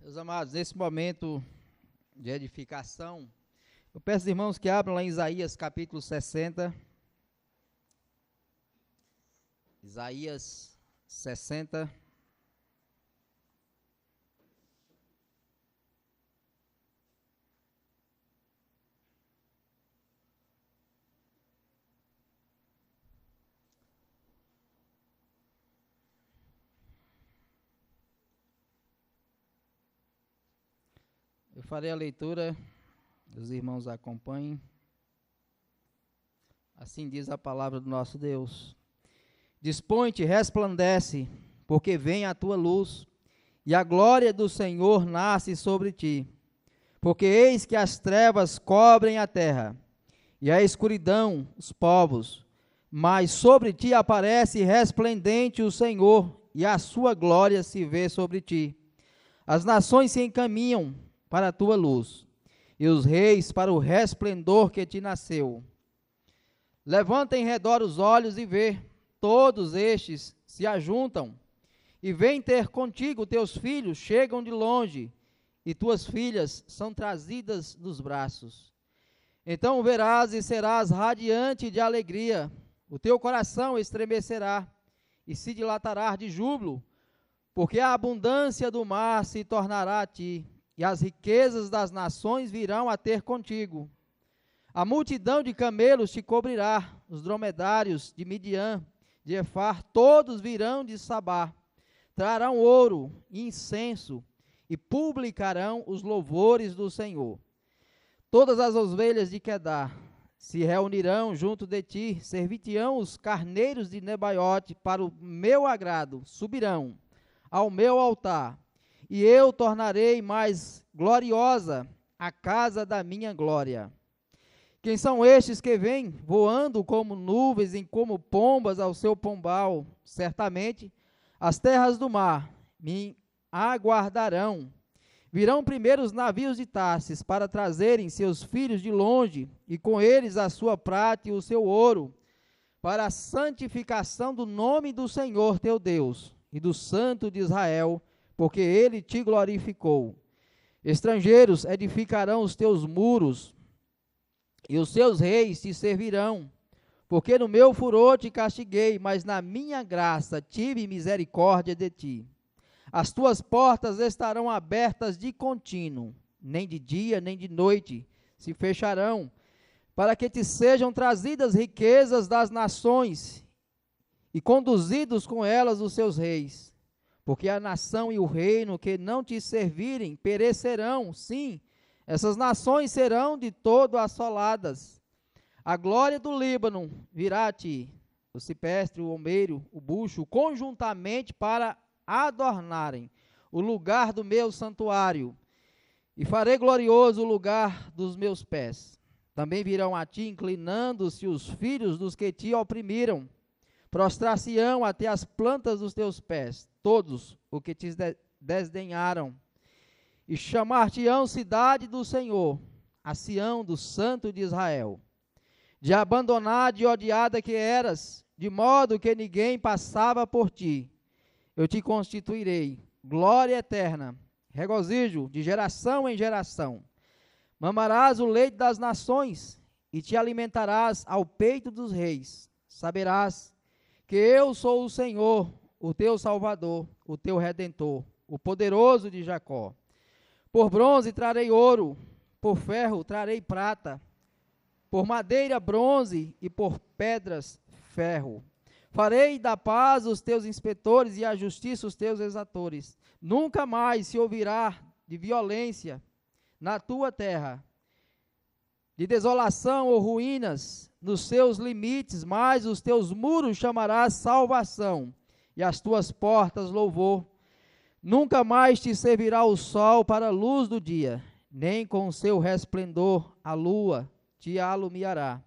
Meus amados, nesse momento de edificação, eu peço, irmãos, que abram lá em Isaías capítulo 60. Isaías 60. Eu farei a leitura, os irmãos acompanhem. Assim diz a palavra do nosso Deus. Dispõe-te, resplandece, porque vem a tua luz, e a glória do Senhor nasce sobre ti. Porque eis que as trevas cobrem a terra, e a escuridão os povos, mas sobre ti aparece resplendente o Senhor, e a sua glória se vê sobre ti. As nações se encaminham para a tua luz, e os reis para o resplendor que te nasceu. Levanta em redor os olhos e vê, todos estes se ajuntam, e vêm ter contigo, teus filhos chegam de longe, e tuas filhas são trazidas nos braços. Então verás e serás radiante de alegria, o teu coração estremecerá, e se dilatará de júbilo, porque a abundância do mar se tornará a ti, e as riquezas das nações virão a ter contigo. A multidão de camelos te cobrirá, os dromedários de Midian, de Efar, todos virão de Sabá. Trarão ouro e incenso, e publicarão os louvores do Senhor. Todas as ovelhas de Quedar se reunirão junto de ti, servir-te-ão os carneiros de Nebaiote para o meu agrado, subirão ao meu altar, e eu tornarei mais gloriosa a casa da minha glória. Quem são estes que vêm voando como nuvens e como pombas ao seu pombal? Certamente as terras do mar me aguardarão. Virão primeiro os navios de Tarsis para trazerem seus filhos de longe, e com eles a sua prata e o seu ouro, para a santificação do nome do Senhor teu Deus e do Santo de Israel, porque ele te glorificou. Estrangeiros edificarão os teus muros, e os seus reis te servirão, porque no meu furor te castiguei, mas na minha graça tive misericórdia de ti. As tuas portas estarão abertas de contínuo, nem de dia nem de noite se fecharão, para que te sejam trazidas riquezas das nações, e conduzidos com elas os seus reis. Porque a nação e o reino que não te servirem perecerão, sim, essas nações serão de todo assoladas. A glória do Líbano virá a ti, o cipestre, o almeiro, o bucho, conjuntamente para adornarem o lugar do meu santuário, e farei glorioso o lugar dos meus pés. Também virão a ti, inclinando-se os filhos dos que te oprimiram, prostrar-se-ão até as plantas dos teus pés, todos os que te desdenharam, e chamar-te-ão cidade do Senhor, a Sião do Santo de Israel. De abandonada e odiada que eras, de modo que ninguém passava por ti, eu te constituirei glória eterna, regozijo de geração em geração. Mamarás o leite das nações, e te alimentarás ao peito dos reis. Saberás que eu sou o Senhor, o teu Salvador, o teu Redentor, o poderoso de Jacó. Por bronze trarei ouro, por ferro trarei prata, por madeira bronze e por pedras ferro. Farei da paz os teus inspetores e a justiça os teus exatores. Nunca mais se ouvirá de violência na tua terra, de desolação ou ruínas nos seus limites, mas os teus muros chamarás salvação, e as tuas portas louvor. Nunca mais te servirá o sol para a luz do dia, nem com o seu resplendor a lua te alumiará.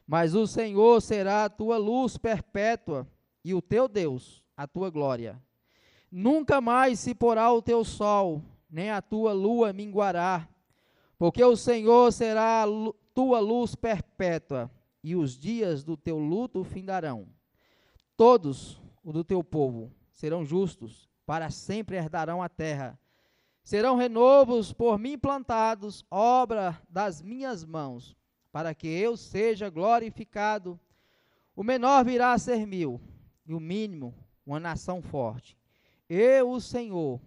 Mas o Senhor será a tua luz perpétua, e o teu Deus a tua glória. Nunca mais se porá o teu sol, nem a tua lua minguará, porque o Senhor será a tua luz perpétua, e os dias do teu luto findarão. Todos os do teu povo serão justos, para sempre herdarão a terra. serão renovos por mim plantados, obra das minhas mãos, para que eu seja glorificado. O menor virá a ser 1000, e o mínimo, uma nação forte. Eu, o Senhor,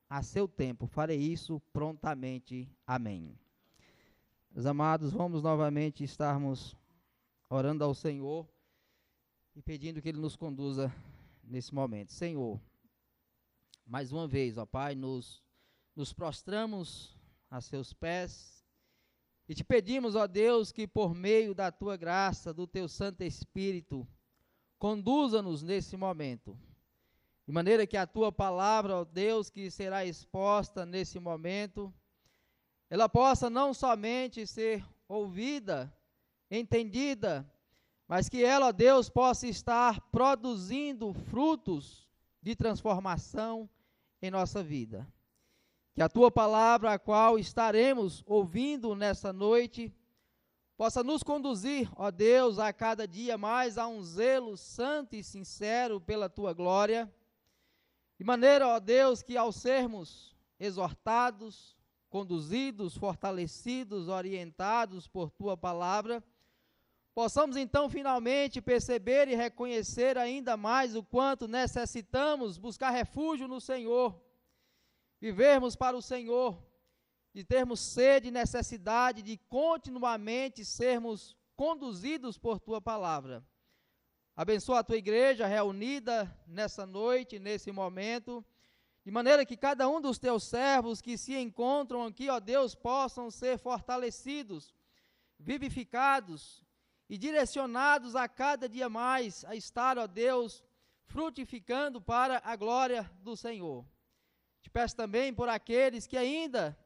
a seu tempo, farei isso prontamente. Amém. Meus amados, vamos novamente estarmos orando ao Senhor e pedindo que Ele nos conduza nesse momento. Senhor, mais uma vez, ó Pai, nos prostramos a seus pés e te pedimos, ó Deus, que por meio da Tua graça, do Teu Santo Espírito, conduza-nos nesse momento, de maneira que a Tua palavra, ó Deus, que será exposta nesse momento, ela possa não somente ser ouvida, entendida, mas que ela, ó Deus, possa estar produzindo frutos de transformação em nossa vida. Que a Tua palavra, a qual estaremos ouvindo nessa noite, possa nos conduzir, ó Deus, a cada dia mais a um zelo santo e sincero pela Tua glória, de maneira, ó Deus, que ao sermos exortados, conduzidos, fortalecidos, orientados por Tua palavra, possamos então finalmente perceber e reconhecer ainda mais o quanto necessitamos buscar refúgio no Senhor, vivermos para o Senhor, de termos sede e necessidade de continuamente sermos conduzidos por Tua palavra. Abençoa a Tua igreja reunida nessa noite, nesse momento, de maneira que cada um dos Teus servos que se encontram aqui, ó Deus, possam ser fortalecidos, vivificados e direcionados a cada dia mais a estar, ó Deus, frutificando para a glória do Senhor. Te peço também por aqueles que ainda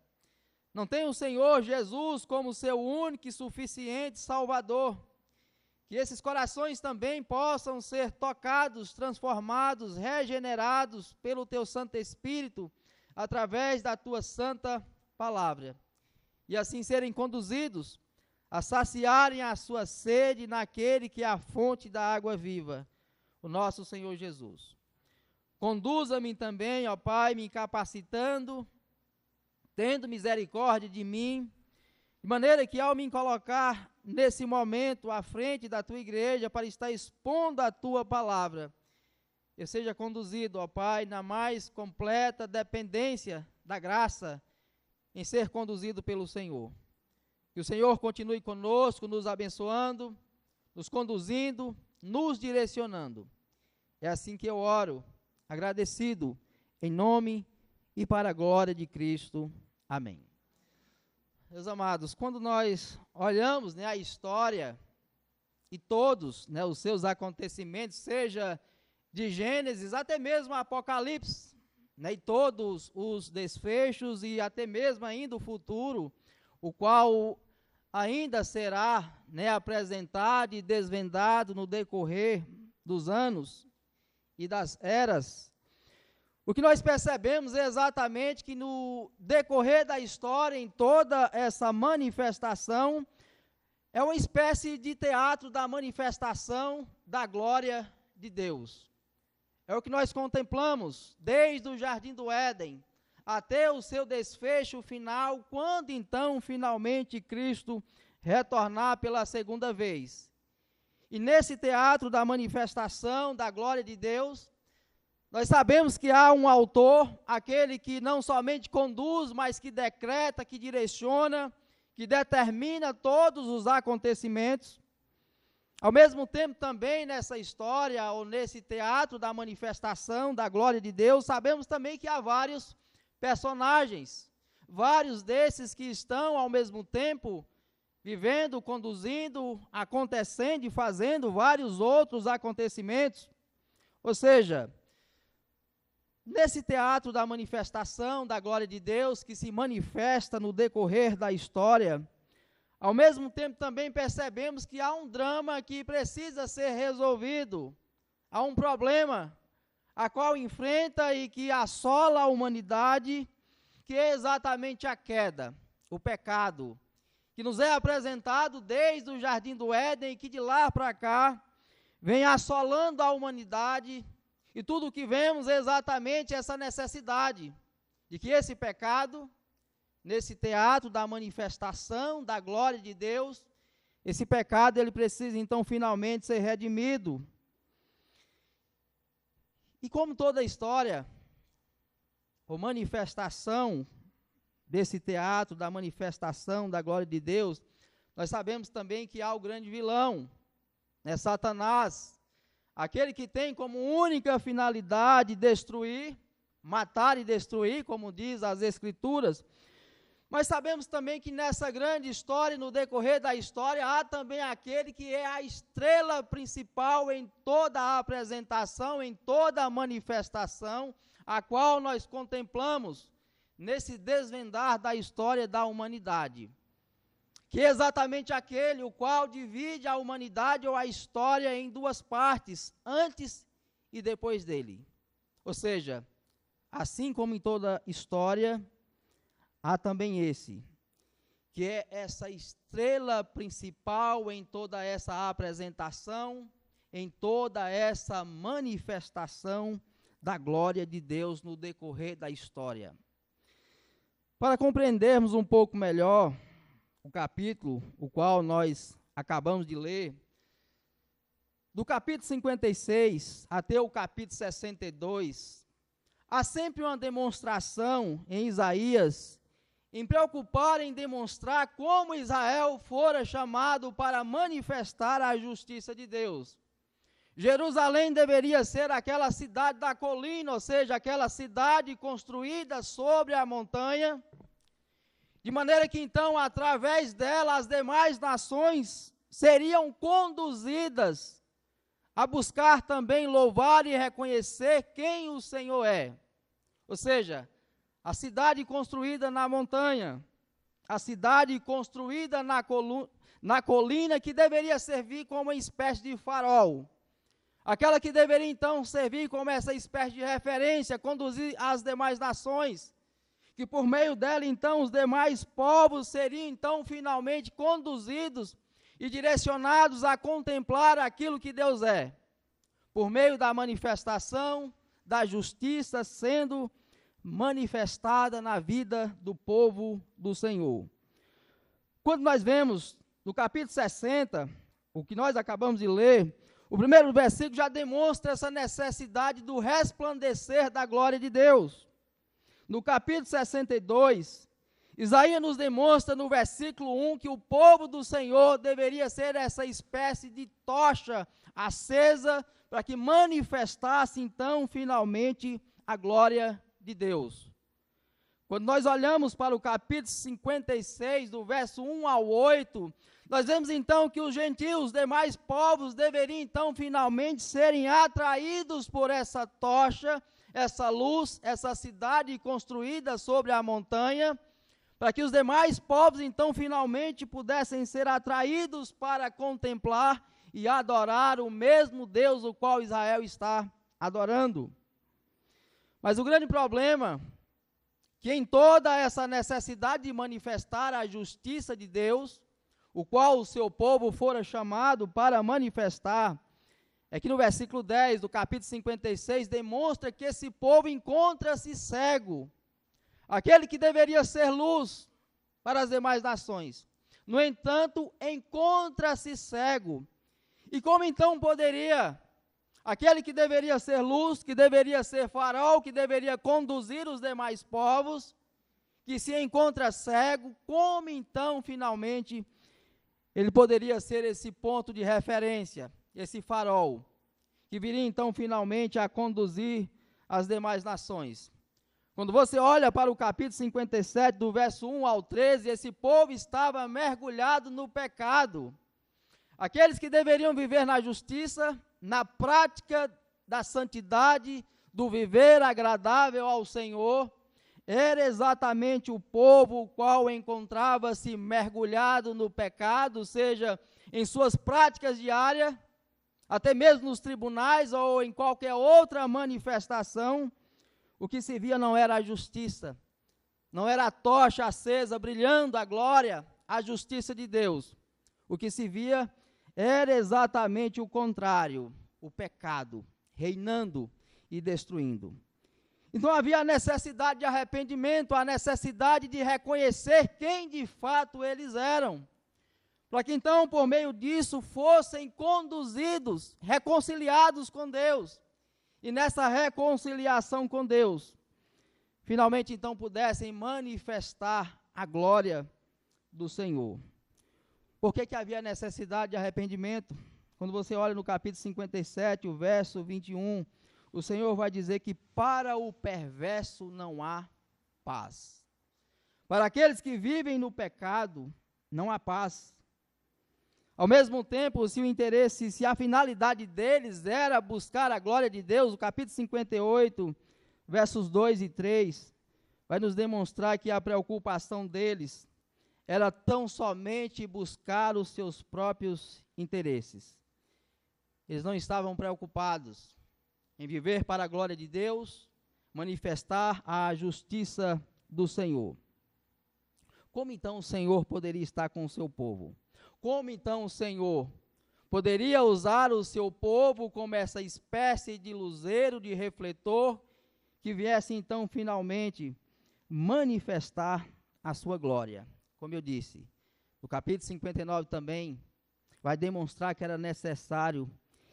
não têm o Senhor Jesus como seu único e suficiente Salvador, que esses corações também possam ser tocados, transformados, regenerados pelo Teu Santo Espírito, através da Tua Santa Palavra, e assim serem conduzidos a saciarem a sua sede naquele que é a fonte da água viva, o nosso Senhor Jesus. Conduza-me também, ó Pai, me capacitando, tendo misericórdia de mim, de maneira que ao me colocar nesse momento à frente da Tua igreja para estar expondo a Tua palavra, eu seja conduzido, ó Pai, na mais completa dependência da graça em ser conduzido pelo Senhor. Que o Senhor continue conosco, nos abençoando, nos conduzindo, nos direcionando. É assim que eu oro, agradecido, em nome e para a glória de Cristo. Amém. Meus amados, quando nós olhamos, a história e todos, os seus acontecimentos, seja de Gênesis até mesmo Apocalipse, e todos os desfechos e até mesmo ainda o futuro, o qual ainda será apresentado e desvendado no decorrer dos anos e das eras, o que nós percebemos é exatamente que no decorrer da história, em toda essa manifestação, é uma espécie de teatro da manifestação da glória de Deus. É o que nós contemplamos desde o Jardim do Éden até o seu desfecho final, quando então finalmente Cristo retornar pela segunda vez. E nesse teatro da manifestação da glória de Deus, nós sabemos que há um autor, aquele que não somente conduz, mas que decreta, que direciona, que determina todos os acontecimentos. Ao mesmo tempo também nessa história, ou nesse teatro da manifestação da glória de Deus, sabemos também que há vários personagens, vários desses que estão ao mesmo tempo vivendo, conduzindo, acontecendo e fazendo vários outros acontecimentos. Ou seja, nesse teatro da manifestação da glória de Deus, que se manifesta no decorrer da história, ao mesmo tempo também percebemos que há um drama que precisa ser resolvido, há um problema a qual enfrenta e que assola a humanidade, que é exatamente a queda, o pecado, que nos é apresentado desde o Jardim do Éden e que de lá para cá vem assolando a humanidade, e tudo o que vemos é exatamente essa necessidade de que esse pecado, nesse teatro da manifestação da glória de Deus, esse pecado ele precisa então finalmente ser redimido. E como toda história, ou manifestação desse teatro da manifestação da glória de Deus, nós sabemos também que há o grande vilão, Satanás, aquele que tem como única finalidade destruir, matar e destruir, como diz as Escrituras. Mas sabemos também que nessa grande história, no decorrer da história, há também aquele que é a estrela principal em toda a apresentação, em toda a manifestação, a qual nós contemplamos nesse desvendar da história da humanidade. Que é exatamente aquele o qual divide a humanidade ou a história em duas partes, antes e depois dele. Ou seja, assim como em toda história, há também esse, que é essa estrela principal em toda essa apresentação, em toda essa manifestação da glória de Deus no decorrer da história. Para compreendermos um pouco melhor o capítulo, o qual nós acabamos de ler, do capítulo 56 até o capítulo 62, há sempre uma demonstração em Isaías, em preocupar em demonstrar como Israel fora chamado para manifestar a justiça de Deus. Jerusalém deveria ser aquela cidade da colina, ou seja, aquela cidade construída sobre a montanha, de maneira que então, através dela, as demais nações seriam conduzidas a buscar também louvar e reconhecer quem o Senhor é. Ou seja, a cidade construída na montanha, a cidade construída na colina, que deveria servir como uma espécie de farol. Aquela que deveria então servir como essa espécie de referência, conduzir as demais nações, que por meio dela então os demais povos seriam então finalmente conduzidos e direcionados a contemplar aquilo que Deus é, por meio da manifestação da justiça sendo manifestada na vida do povo do Senhor. Quando nós vemos no capítulo 60, o que nós acabamos de ler, o primeiro versículo já demonstra essa necessidade do resplandecer da glória de Deus. No capítulo 62, Isaías nos demonstra no versículo 1 que o povo do Senhor deveria ser essa espécie de tocha acesa para que manifestasse então finalmente a glória de Deus. Quando nós olhamos para o capítulo 56, do verso 1 ao 8, nós vemos então que os gentios, os demais povos, deveriam então finalmente serem atraídos por essa tocha, essa luz, essa cidade construída sobre a montanha, para que os demais povos então finalmente pudessem ser atraídos para contemplar e adorar o mesmo Deus o qual Israel está adorando. Mas o grande problema, que em toda essa necessidade de manifestar a justiça de Deus, o qual o seu povo fora chamado para manifestar, é que no versículo 10 do capítulo 56, demonstra que esse povo encontra-se cego. Aquele que deveria ser luz para as demais nações, no entanto, encontra-se cego. E como então poderia aquele que deveria ser luz, que deveria ser farol, que deveria conduzir os demais povos, que se encontra cego, como então finalmente ele poderia ser esse ponto de referência, esse farol, que viria então finalmente a conduzir as demais nações? Quando você olha para o capítulo 57, do verso 1 ao 13, esse povo estava mergulhado no pecado. Aqueles que deveriam viver na justiça, na prática da santidade, do viver agradável ao Senhor, era exatamente o povo o qual encontrava-se mergulhado no pecado, seja em suas práticas diárias, até mesmo nos tribunais ou em qualquer outra manifestação. O que se via não era a justiça, não era a tocha acesa, brilhando a glória, a justiça de Deus. O que se via era exatamente o contrário, o pecado, reinando e destruindo. Então havia a necessidade de arrependimento, a necessidade de reconhecer quem de fato eles eram, para que então, por meio disso, fossem conduzidos, reconciliados com Deus, e nessa reconciliação com Deus, finalmente então pudessem manifestar a glória do Senhor. Por que havia necessidade de arrependimento? Quando você olha no capítulo 57, o verso 21, o Senhor vai dizer que para o perverso não há paz. Para aqueles que vivem no pecado, não há paz. Ao mesmo tempo, se o interesse, se a finalidade deles era buscar a glória de Deus, o capítulo 58, versos 2 e 3, vai nos demonstrar que a preocupação deles era tão somente buscar os seus próprios interesses. Eles não estavam preocupados em viver para a glória de Deus, manifestar a justiça do Senhor. Como então o Senhor poderia estar com o seu povo? Como então o Senhor poderia usar o seu povo como essa espécie de luzeiro, de refletor, que viesse então finalmente manifestar a sua glória? Como eu disse, o capítulo 59 também vai demonstrar que era necessário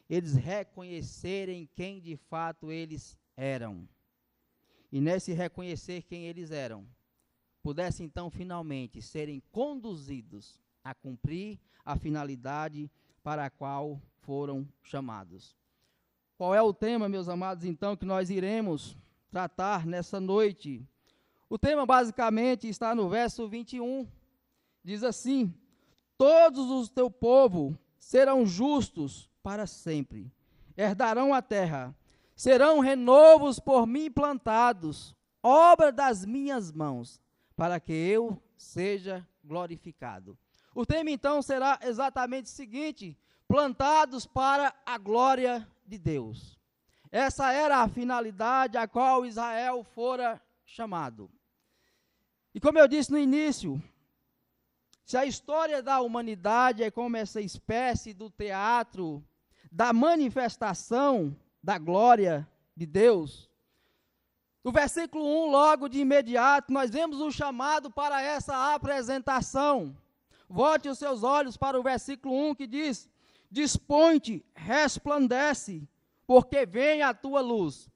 eles reconhecerem quem de fato eles eram. E nesse reconhecer quem eles eram, pudessem então finalmente serem conduzidos a cumprir a finalidade para a qual foram chamados. Qual é o tema, meus amados, então, que nós iremos tratar nessa noite? O tema basicamente está no verso 21. Diz assim: todos os teu povo serão justos para sempre, herdarão a terra, serão renovos por mim plantados, obra das minhas mãos, para que eu seja glorificado. O tema então será exatamente o seguinte: plantados para a glória de Deus. Essa era a finalidade a qual Israel fora chamado. E como eu disse no início, se a história da humanidade é como essa espécie do teatro da manifestação da glória de Deus, no versículo 1, logo de imediato, nós vemos o chamado para essa apresentação. Volte os seus olhos para o versículo 1 que diz: dispõe-te, resplandece, porque vem a tua luz.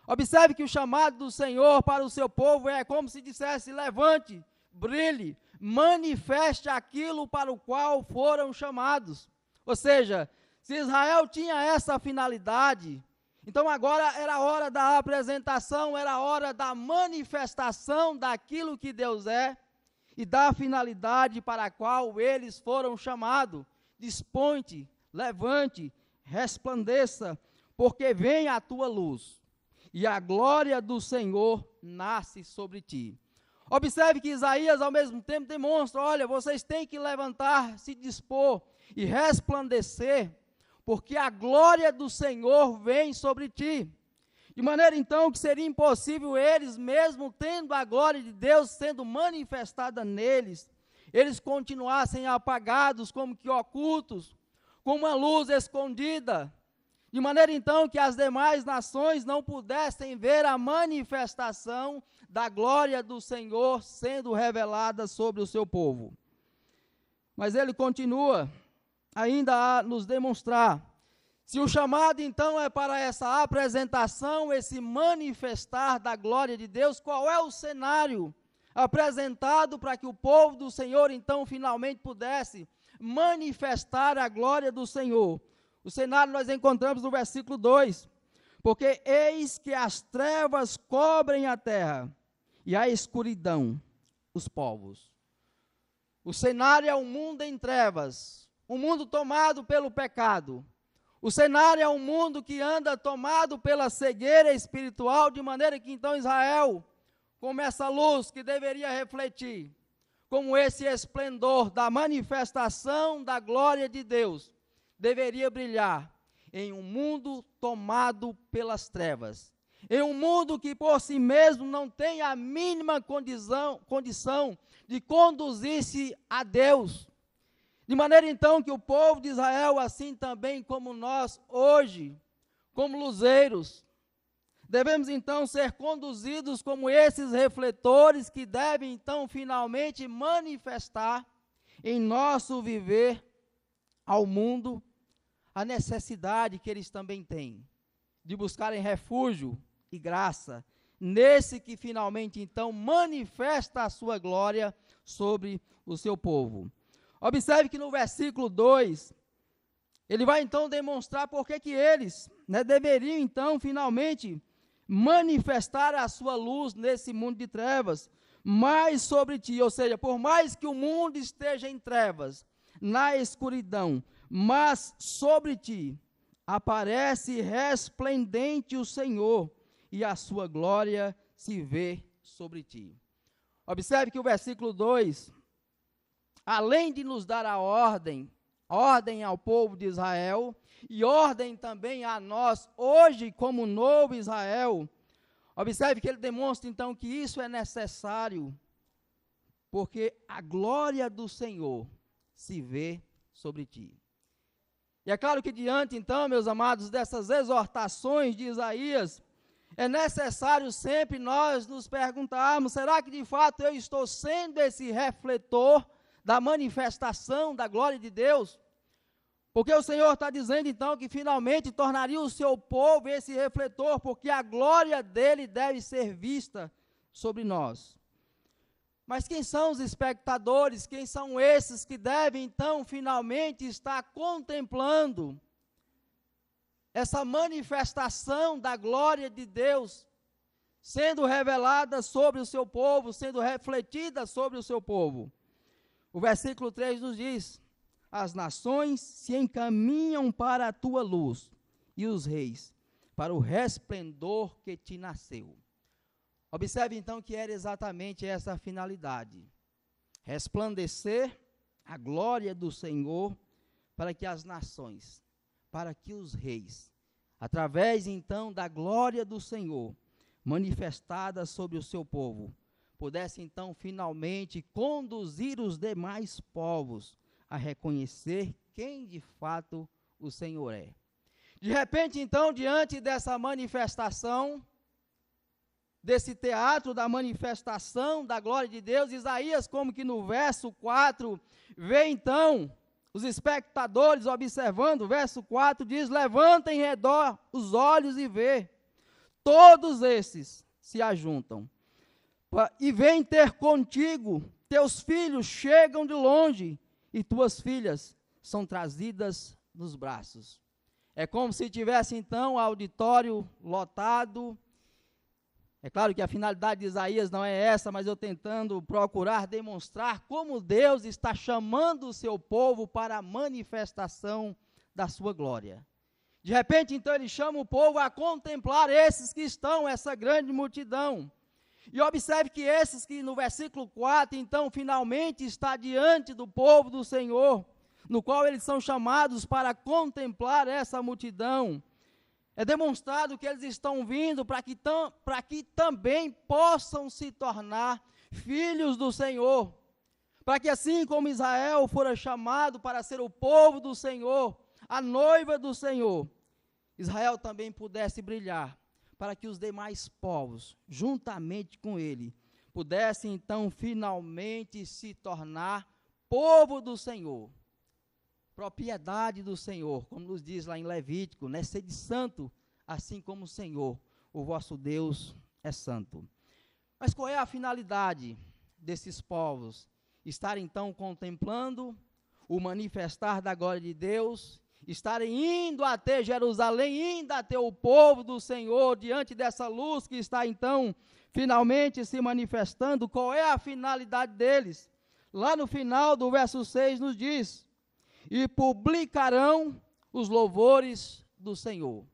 Observe que o chamado do Senhor para o seu povo é como se dissesse: levante, brilhe, manifeste aquilo para o qual foram chamados. Ou seja, se Israel tinha essa finalidade, então agora era a hora da apresentação, era a hora da manifestação daquilo que Deus é e da finalidade para a qual eles foram chamados. Dispõe-te, levante, resplandeça, porque vem a tua luz e a glória do Senhor nasce sobre ti. Observe que Isaías ao mesmo tempo demonstra: olha, vocês têm que levantar, se dispor e resplandecer, porque a glória do Senhor vem sobre ti. De maneira então que seria impossível eles, mesmo tendo a glória de Deus sendo manifestada neles, eles continuassem apagados, como que ocultos, com uma luz escondida. De maneira então que as demais nações não pudessem ver a manifestação da glória do Senhor sendo revelada sobre o seu povo. Mas ele continua ainda a nos demonstrar: se o chamado então é para essa apresentação, esse manifestar da glória de Deus, qual é o cenário apresentado para que o povo do Senhor então finalmente pudesse manifestar a glória do Senhor? O cenário nós encontramos no versículo 2: porque eis que as trevas cobrem a terra, e a escuridão os povos. O cenário é um mundo em trevas, um mundo tomado pelo pecado. O cenário é um mundo que anda tomado pela cegueira espiritual, de maneira que então Israel, como essa luz que deveria refletir, como esse esplendor da manifestação da glória de Deus, deveria brilhar em um mundo tomado pelas trevas, em um mundo que por si mesmo não tem a mínima condição de conduzir-se a Deus. De maneira então que o povo de Israel, assim também como nós hoje, como luzeiros, Devemos então ser conduzidos como esses refletores que devem então finalmente manifestar em nosso viver ao mundo a necessidade que eles também têm de buscarem refúgio e graça nesse que finalmente então manifesta a sua glória sobre o seu povo. Observe que no versículo 2, ele vai então demonstrar por que eles deveriam então finalmente manifestar a sua luz nesse mundo de trevas, mais sobre ti, ou seja, por mais que o mundo esteja em trevas, na escuridão, mas sobre ti aparece resplendente o Senhor, e a sua glória se vê sobre ti. Observe que o versículo 2, além de nos dar a ordem ao povo de Israel, e ordem também a nós, hoje, como novo Israel, observe que ele demonstra então que isso é necessário, porque a glória do Senhor se vê sobre ti. E é claro que diante então, meus amados, dessas exortações de Isaías, é necessário sempre nós nos perguntarmos, será que de fato eu estou sendo esse refletor da manifestação da glória de Deus? Porque o Senhor está dizendo então que finalmente tornaria o seu povo esse refletor, porque a glória dele deve ser vista sobre nós. Mas quem são os espectadores? Quem são esses que devem então finalmente estar contemplando essa manifestação da glória de Deus sendo revelada sobre o seu povo, sendo refletida sobre o seu povo? O versículo 3 nos diz: as nações se encaminham para a tua luz, e os reis para o resplendor que te nasceu. Observe então que era exatamente essa a finalidade: resplandecer a glória do Senhor para que as nações, para que os reis, através então da glória do Senhor, manifestada sobre o seu povo, pudessem então finalmente conduzir os demais povos a reconhecer quem de fato o Senhor é. De repente então, diante dessa manifestação, desse teatro da manifestação da glória de Deus, Isaías, como que no verso 4, vê então os espectadores observando. O verso 4 diz: levanta em redor os olhos e vê, todos esses se ajuntam, e vêm ter contigo, teus filhos chegam de longe, e tuas filhas são trazidas nos braços. É como se tivesse então auditório lotado. É claro que a finalidade de Isaías não é essa, mas eu tentando procurar demonstrar como Deus está chamando o seu povo para a manifestação da sua glória. De repente, então, ele chama o povo a contemplar esses que estão, essa grande multidão. E observe que esses que no versículo 4, então, finalmente está diante do povo do Senhor, no qual eles são chamados para contemplar essa multidão. É demonstrado que eles estão vindo para que também possam se tornar filhos do Senhor. Para que assim como Israel fora chamado para ser o povo do Senhor, a noiva do Senhor, Israel também pudesse brilhar, para que os demais povos, juntamente com ele, pudessem então finalmente se tornar povo do Senhor, propriedade do Senhor, como nos diz lá em Levítico, sede santo, assim como o Senhor, o vosso Deus, é santo. Mas qual é a finalidade desses povos? Estar então contemplando o manifestar da glória de Deus, estarem indo até Jerusalém, indo até o povo do Senhor, diante dessa luz que está então finalmente se manifestando. Qual é a finalidade deles? Lá no final do verso 6 nos diz: e publicarão os louvores do Senhor.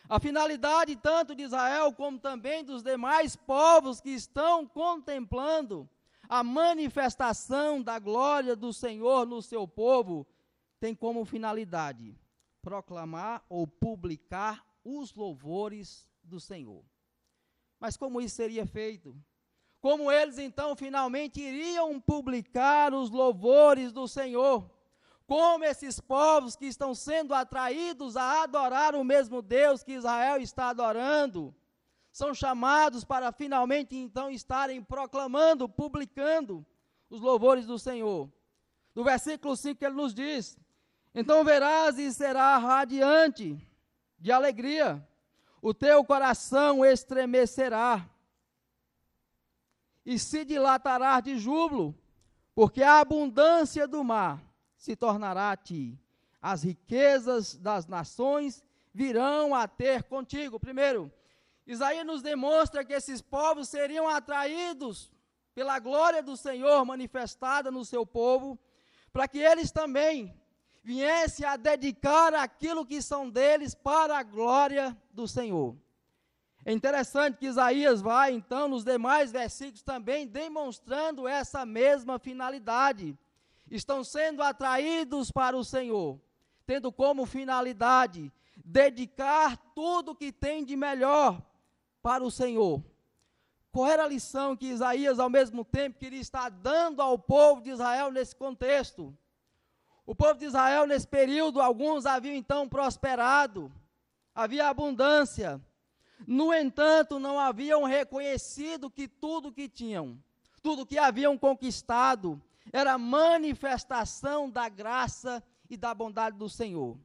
A finalidade tanto de Israel como também dos demais povos que estão contemplando a manifestação da glória do Senhor no seu povo, tem como finalidade proclamar ou publicar os louvores do Senhor. Mas como isso seria feito? Como eles então finalmente iriam publicar os louvores do Senhor? Como esses povos que estão sendo atraídos a adorar o mesmo Deus que Israel está adorando, são chamados para finalmente então estarem proclamando, publicando os louvores do Senhor. No versículo 5 ele nos diz: então verás e será radiante de alegria, o teu coração estremecerá e se dilatará de júbilo, porque a abundância do mar se tornará a ti, as riquezas das nações virão a ter contigo. Primeiro, Isaías nos demonstra que esses povos seriam atraídos pela glória do Senhor manifestada no seu povo, para que eles também viessem a dedicar aquilo que são deles para a glória do Senhor. É interessante que Isaías vai, então, nos demais versículos também demonstrando essa mesma finalidade. Estão sendo atraídos para o Senhor, tendo como finalidade dedicar tudo que tem de melhor para o Senhor. Qual era a lição que Isaías, ao mesmo tempo, queria estar dando ao povo de Israel nesse contexto? O povo de Israel, nesse período, alguns haviam então prosperado, havia abundância. No entanto, não haviam reconhecido que tudo que tinham, tudo que haviam conquistado, era manifestação da graça e da bondade do Senhor.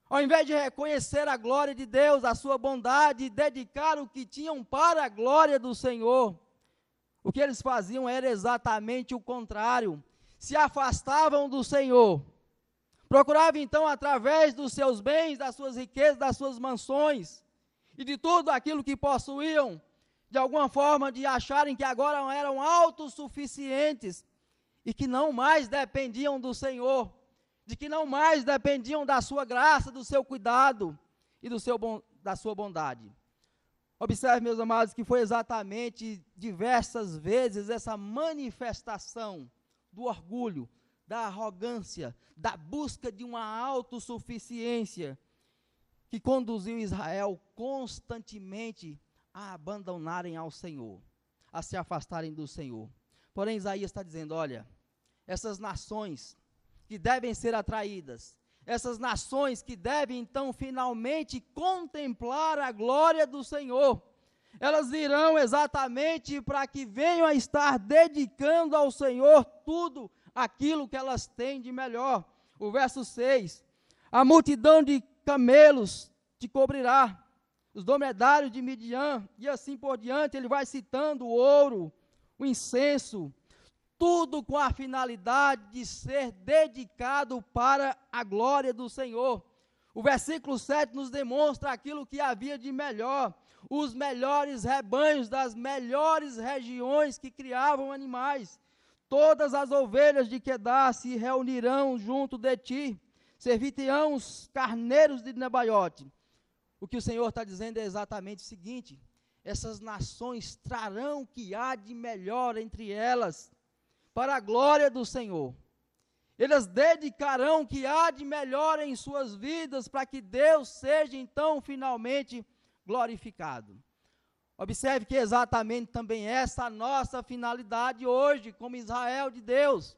Ao invés de reconhecer a glória de Deus, a sua bondade, e dedicar o que tinham para a glória do Senhor, o que eles faziam era exatamente o contrário. Se afastavam do Senhor, procuravam então, através dos seus bens, das suas riquezas, das suas mansões, e de tudo aquilo que possuíam, de alguma forma de acharem que agora eram autossuficientes, e que não mais dependiam do Senhor, de que não mais dependiam da sua graça, do seu cuidado e da sua bondade. Observe, meus amados, que foi exatamente diversas vezes essa manifestação do orgulho, da arrogância, da busca de uma autossuficiência, que conduziu Israel constantemente a abandonarem ao Senhor, a se afastarem do Senhor. Porém, Isaías está dizendo, olha, essas nações que devem ser atraídas, essas nações que devem então finalmente contemplar a glória do Senhor, elas virão exatamente para que venham a estar dedicando ao Senhor tudo aquilo que elas têm de melhor. O verso 6, a multidão de camelos te cobrirá, os dromedários de Midian, e assim por diante. Ele vai citando o ouro, o incenso, tudo com a finalidade de ser dedicado para a glória do Senhor. O versículo 7 nos demonstra aquilo que havia de melhor, os melhores rebanhos das melhores regiões que criavam animais. Todas as ovelhas de Quedar se reunirão junto de ti, servir-te-ão os carneiros de Nebaiote. O que o Senhor está dizendo é exatamente o seguinte: essas nações trarão o que há de melhor entre elas, para a glória do Senhor. Eles dedicarão o que há de melhor em suas vidas, para que Deus seja então finalmente glorificado. Observe que exatamente também essa a nossa finalidade hoje, como Israel de Deus.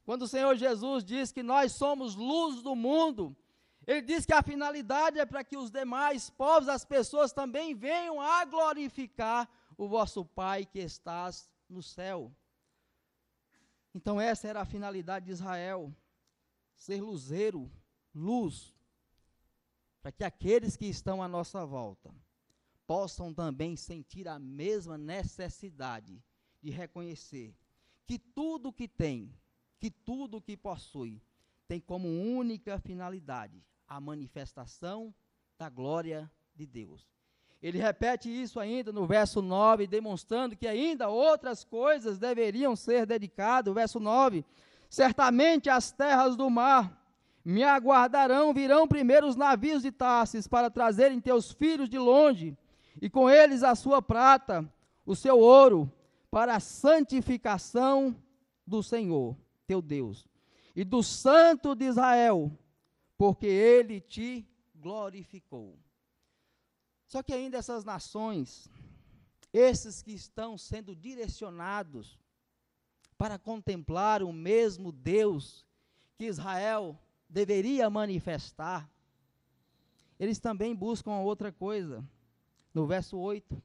Quando o Senhor Jesus diz que nós somos luz do mundo, Ele diz que a finalidade é para que os demais povos, as pessoas também venham a glorificar o vosso Pai que estás no céu. Então essa era a finalidade de Israel, ser luzeiro, luz, para que aqueles que estão à nossa volta possam também sentir a mesma necessidade de reconhecer que tudo que tem, que tudo que possui, tem como única finalidade a manifestação da glória de Deus. Ele repete isso ainda no verso 9, demonstrando que ainda outras coisas deveriam ser dedicadas. O verso 9, certamente as terras do mar me aguardarão, virão primeiro os navios de Tarsis para trazerem teus filhos de longe, e com eles a sua prata, o seu ouro, para a santificação do Senhor, teu Deus, e do Santo de Israel, porque Ele te glorificou. Só que ainda essas nações, esses que estão sendo direcionados para contemplar o mesmo Deus que Israel deveria manifestar, eles também buscam outra coisa. no verso 8,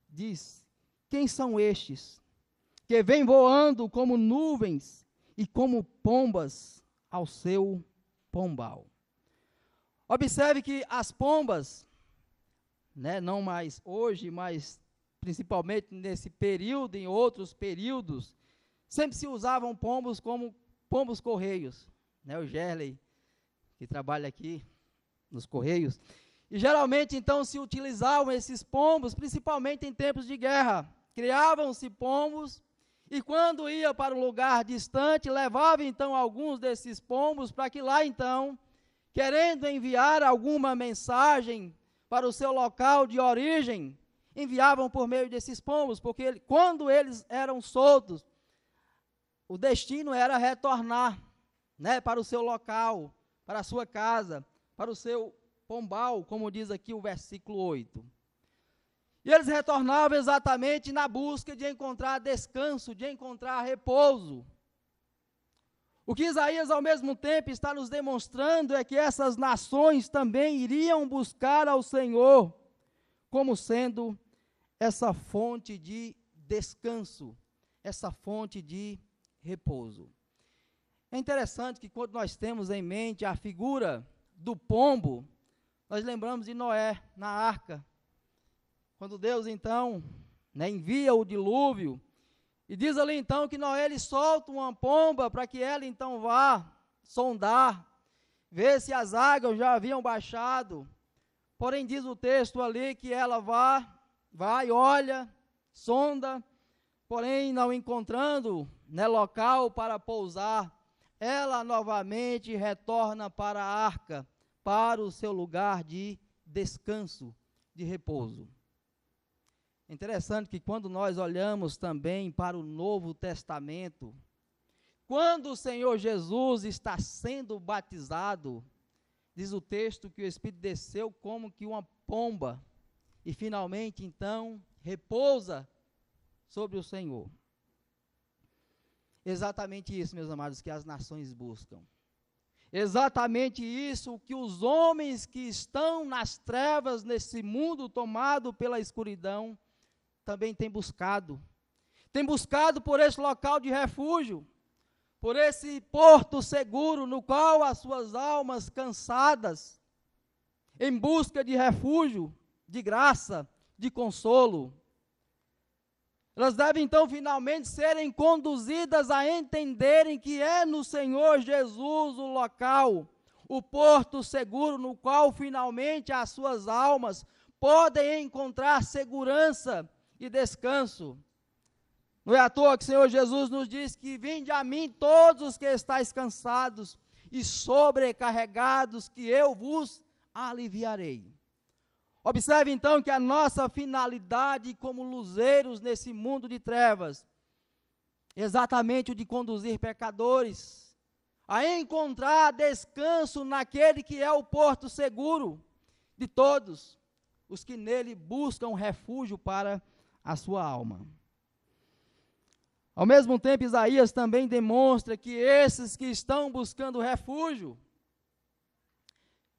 diz: quem são estes que vêm voando como nuvens e como pombas ao seu pombal? Observe que as pombas, né, não mais hoje, mas principalmente nesse período, em outros períodos, sempre se usavam pombos como pombos correios, né, o Gerley, que trabalha aqui nos correios, e geralmente então se utilizavam esses pombos, principalmente em tempos de guerra. Criavam-se pombos, e quando ia para um lugar distante, levava então alguns desses pombos para que lá então, querendo enviar alguma mensagem para o seu local de origem, enviavam por meio desses pombos, porque quando eles eram soltos, o destino era retornar, né, para o seu local, para a sua casa, para o seu pombal, como diz aqui o versículo 8. E eles retornavam exatamente na busca de encontrar descanso, de encontrar repouso. O que Isaías, ao mesmo tempo, está nos demonstrando é que essas nações também iriam buscar ao Senhor como sendo essa fonte de descanso, essa fonte de repouso. É interessante que quando nós temos em mente a figura do pombo, nós lembramos de Noé, na arca, quando Deus então, né, envia o dilúvio, e diz ali então que Noé ele solta uma pomba para que ela então vá sondar, ver se as águas já haviam baixado. Porém diz o texto ali que ela vai, olha, sonda, porém não encontrando, né, local para pousar, ela novamente retorna para a arca, para o seu lugar de descanso, de repouso. É interessante que quando nós olhamos também para o Novo Testamento, quando o Senhor Jesus está sendo batizado, diz o texto que o Espírito desceu como que uma pomba, e finalmente então repousa sobre o Senhor. Exatamente isso, meus amados, que as nações buscam. Exatamente isso que os homens que estão nas trevas, nesse mundo tomado pela escuridão, também têm buscado. Têm buscado por esse local de refúgio, por esse porto seguro no qual as suas almas cansadas, em busca de refúgio, de graça, de consolo, elas devem então finalmente serem conduzidas a entenderem que é no Senhor Jesus o local, o porto seguro no qual finalmente as suas almas podem encontrar segurança e descanso. Não é à toa que o Senhor Jesus nos diz que vinde a mim todos os que estáis cansados e sobrecarregados, que eu vos aliviarei. Observe então que a nossa finalidade como luzeiros nesse mundo de trevas, exatamente o de conduzir pecadores a encontrar descanso naquele que é o porto seguro de todos os que nele buscam refúgio para a sua alma. Ao mesmo tempo, Isaías também demonstra que esses que estão buscando refúgio,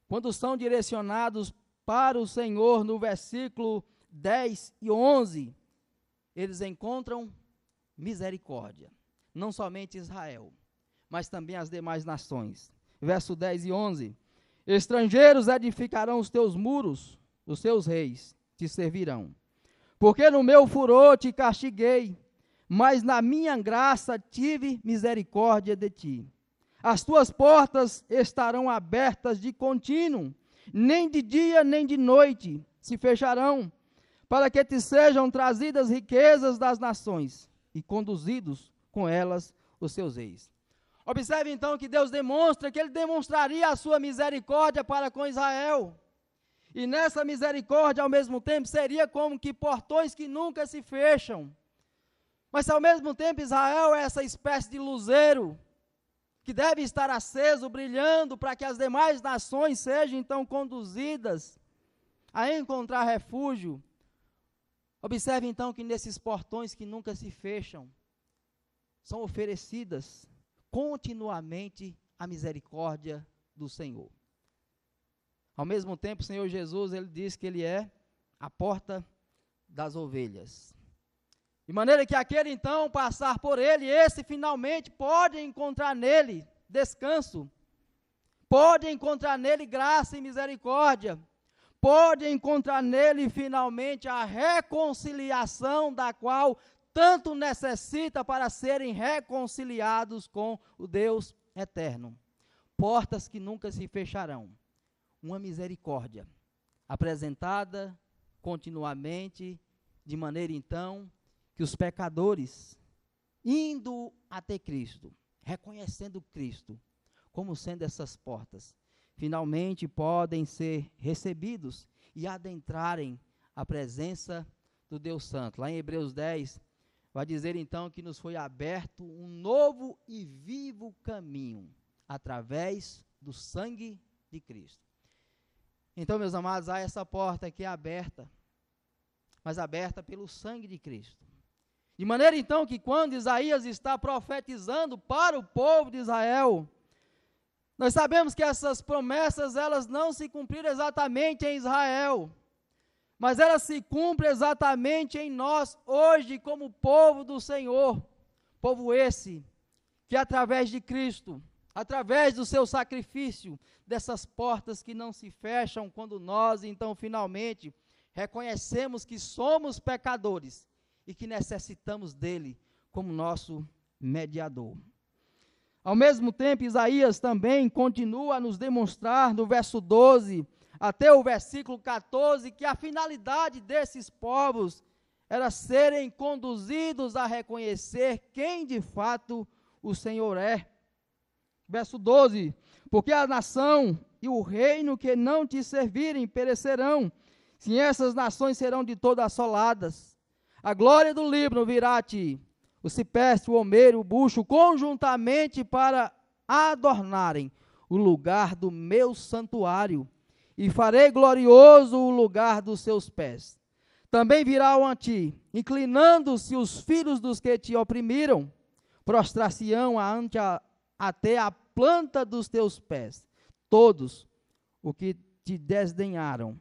quando são direcionados para o Senhor, no versículo 10 e 11, eles encontram misericórdia, não somente Israel, mas também as demais nações. Verso 10 e 11, estrangeiros edificarão os teus muros, os seus reis te servirão, porque no meu furor te castiguei, mas na minha graça tive misericórdia de ti. As tuas portas estarão abertas de contínuo, nem de dia nem de noite se fecharão, para que te sejam trazidas riquezas das nações e conduzidos com elas os seus reis. Observe então que Deus demonstra que Ele demonstraria a sua misericórdia para com Israel. E nessa misericórdia, ao mesmo tempo, seria como que portões que nunca se fecham. Mas ao mesmo tempo Israel é essa espécie de luzeiro que deve estar aceso, brilhando, para que as demais nações sejam então conduzidas a encontrar refúgio. Observe então que nesses portões que nunca se fecham, são oferecidas continuamente a misericórdia do Senhor. Ao mesmo tempo, o Senhor Jesus, Ele diz que Ele é a porta das ovelhas. De maneira que aquele então passar por ele, esse finalmente pode encontrar nele descanso, pode encontrar nele graça e misericórdia, pode encontrar nele finalmente a reconciliação da qual tanto necessita para serem reconciliados com o Deus eterno. Portas que nunca se fecharão. Uma misericórdia apresentada continuamente, de maneira então que os pecadores, indo até Cristo, reconhecendo Cristo como sendo essas portas, finalmente podem ser recebidos e adentrarem a presença do Deus Santo. Lá em Hebreus 10, vai dizer então que nos foi aberto um novo e vivo caminho, através do sangue de Cristo. Então, meus amados, há essa porta que é aberta, mas aberta pelo sangue de Cristo. De maneira então que quando Isaías está profetizando para o povo de Israel, nós sabemos que essas promessas, elas não se cumpriram exatamente em Israel, mas elas se cumprem exatamente em nós, hoje, como povo do Senhor. Povo esse, que através de Cristo, através do seu sacrifício, dessas portas que não se fecham, quando nós, então, finalmente, reconhecemos que somos pecadores e que necessitamos dele como nosso mediador. Ao mesmo tempo, Isaías também continua a nos demonstrar, no verso 12 até o versículo 14, que a finalidade desses povos era serem conduzidos a reconhecer quem de fato o Senhor é. Verso 12, porque a nação e o reino que não te servirem perecerão, sim, essas nações serão de todas assoladas. A glória do Líbano virá a ti, o cipreste, o almeiro, o bucho, conjuntamente para adornarem o lugar do meu santuário, e farei glorioso o lugar dos seus pés. Também virá o ti, inclinando-se os filhos dos que te oprimiram, prostrar-se-ão até a planta dos teus pés, todos o que te desdenharam,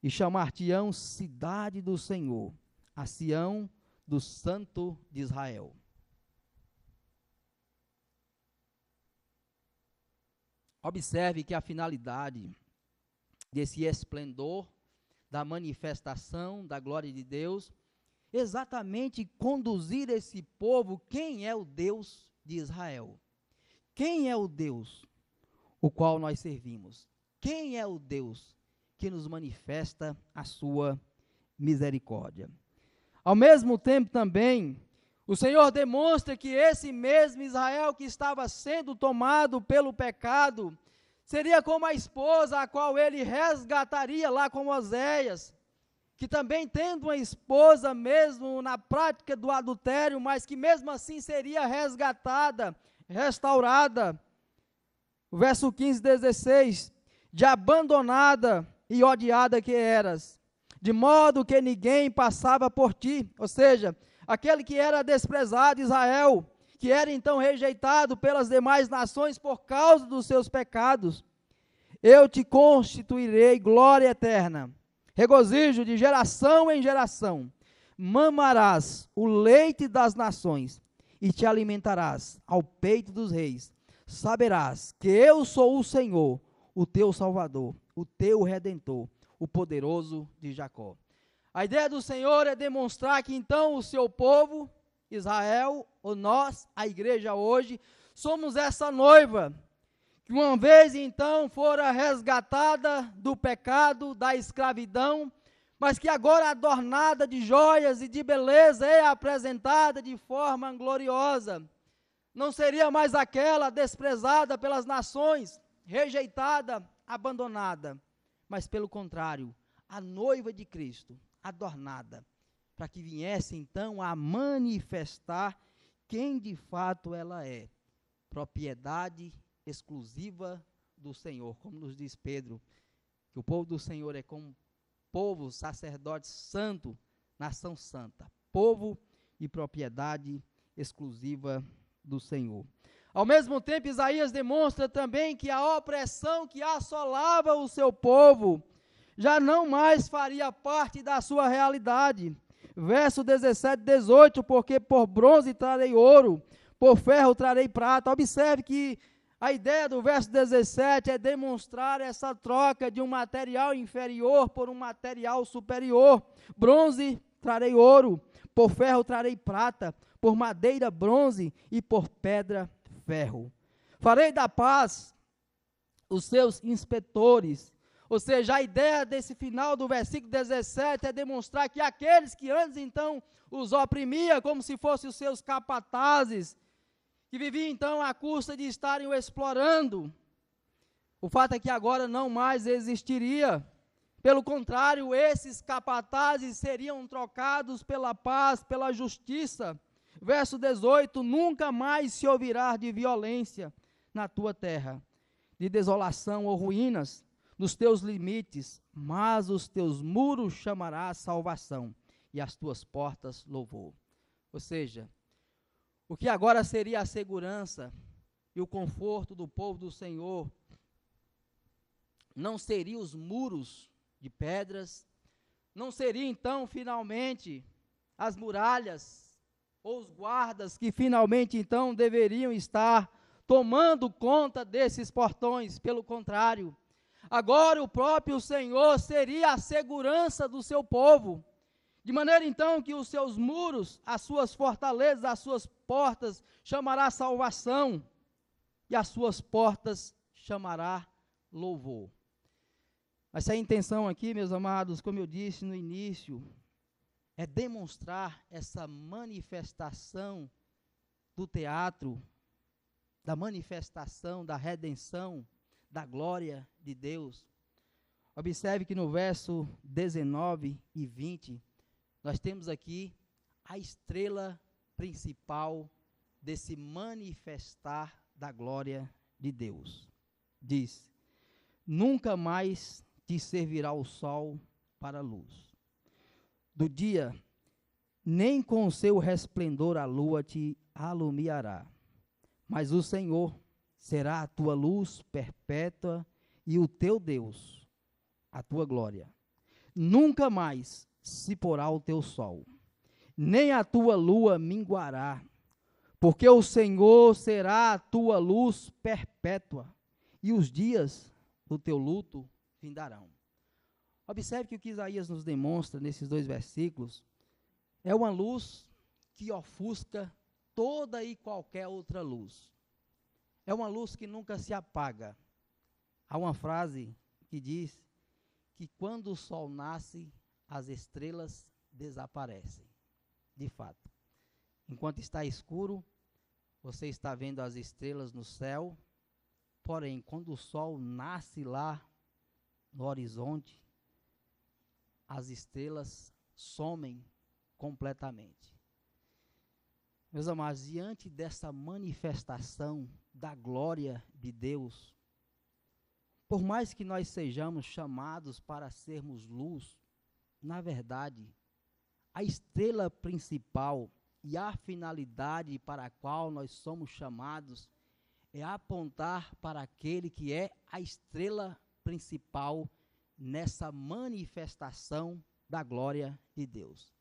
e chamar-te-ão cidade do Senhor, a Sião do Santo de Israel. Observe que a finalidade desse esplendor, da manifestação da glória de Deus, exatamente conduzir esse povo, quem é o Deus de Israel? Quem é o Deus o qual nós servimos? Quem é o Deus que nos manifesta a sua misericórdia? Ao mesmo tempo também, o Senhor demonstra que esse mesmo Israel que estava sendo tomado pelo pecado, seria como a esposa a qual ele resgataria lá com Oséias, que também tendo uma esposa mesmo na prática do adultério, mas que mesmo assim seria resgatada, restaurada. O verso 15, 16, de abandonada e odiada que eras, de modo que ninguém passava por ti, ou seja, aquele que era desprezado, Israel, que era então rejeitado pelas demais nações por causa dos seus pecados, eu te constituirei glória eterna, regozijo de geração em geração, mamarás o leite das nações, e te alimentarás ao peito dos reis, saberás que eu sou o Senhor, o teu Salvador, o teu Redentor, o poderoso de Jacó. A ideia do Senhor é demonstrar que então o seu povo, Israel, ou nós, a igreja hoje, somos essa noiva, que uma vez então fora resgatada do pecado, da escravidão, mas que agora adornada de joias e de beleza é apresentada de forma gloriosa. Não seria mais aquela desprezada pelas nações, rejeitada, abandonada, mas pelo contrário, a noiva de Cristo, adornada, para que viesse então a manifestar quem de fato ela é, propriedade exclusiva do Senhor, como nos diz Pedro, que o povo do Senhor é como povo, sacerdote santo, nação santa, povo e propriedade exclusiva do Senhor. Ao mesmo tempo, Isaías demonstra também que a opressão que assolava o seu povo já não mais faria parte da sua realidade. Verso 17, 18, porque por bronze trarei ouro, por ferro trarei prata. Observe que a ideia do verso 17 é demonstrar essa troca de um material inferior por um material superior. Bronze trarei ouro, por ferro trarei prata, por madeira bronze e por pedra ferro. Farei da paz os seus inspetores. Ou seja, a ideia desse final do versículo 17 é demonstrar que aqueles que antes então os oprimia como se fossem os seus capatazes, que viviam então à custa de estarem o explorando, o fato é que agora não mais existiria. Pelo contrário, esses capatazes seriam trocados pela paz, pela justiça. Verso 18, nunca mais se ouvirá de violência na tua terra, de desolação ou ruínas nos teus limites, mas os teus muros chamará salvação e as tuas portas louvor. Ou seja, o que agora seria a segurança e o conforto do povo do Senhor, não seriam os muros de pedras, não seria então finalmente as muralhas ou os guardas que finalmente então deveriam estar tomando conta desses portões. Pelo contrário, agora o próprio Senhor seria a segurança do seu povo, de maneira então que os seus muros, as suas fortalezas, as suas portas chamará salvação e as suas portas chamará louvor. Mas a intenção aqui, meus amados, como eu disse no início, é demonstrar essa manifestação do teatro, da manifestação da redenção, da glória de Deus. Observe que no verso 19 e 20, nós temos aqui a estrela principal desse manifestar da glória de Deus. Diz: nunca mais te servirá o sol para a luz do dia, nem com o seu resplendor a lua te alumiará, mas o Senhor será a tua luz perpétua e o teu Deus, a tua glória. Nunca mais se porá o teu sol, nem a tua lua minguará, porque o Senhor será a tua luz perpétua, e os dias do teu luto findarão. Observe que o que Isaías nos demonstra nesses dois versículos é uma luz que ofusca toda e qualquer outra luz. É uma luz que nunca se apaga. Há uma frase que diz que quando o sol nasce, as estrelas desaparecem. De fato, enquanto está escuro, você está vendo as estrelas no céu, porém, quando o sol nasce lá no horizonte, as estrelas somem completamente. Meus amados, diante dessa manifestação da glória de Deus, por mais que nós sejamos chamados para sermos luz, na verdade, a estrela principal e a finalidade para a qual nós somos chamados é apontar para aquele que é a estrela principal nessa manifestação da glória de Deus.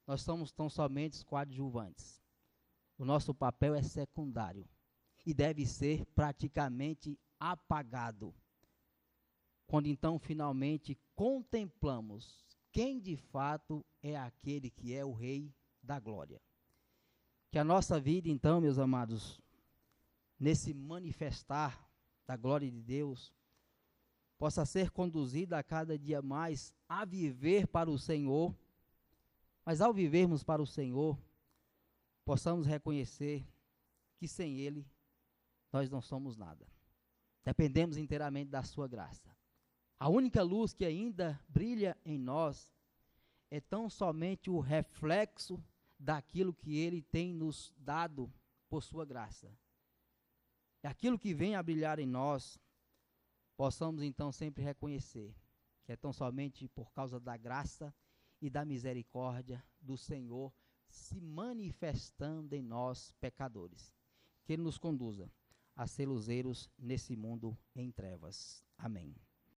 Nós somos tão somente coadjuvantes. O nosso papel é secundário e deve ser praticamente apagado, quando então finalmente contemplamos quem de fato é aquele que é o Rei da glória. Que a nossa vida então, meus amados, nesse manifestar da glória de Deus, possa ser conduzida a cada dia mais a viver para o Senhor, mas ao vivermos para o Senhor, possamos reconhecer que sem Ele nós não somos nada. Dependemos inteiramente da sua graça. A única luz que ainda brilha em nós é tão somente o reflexo daquilo que Ele tem nos dado por sua graça. E aquilo que vem a brilhar em nós, possamos então sempre reconhecer que é tão somente por causa da graça e da misericórdia do Senhor se manifestando em nós, pecadores. Que Ele nos conduza a ser luzeiros nesse mundo em trevas. Amém.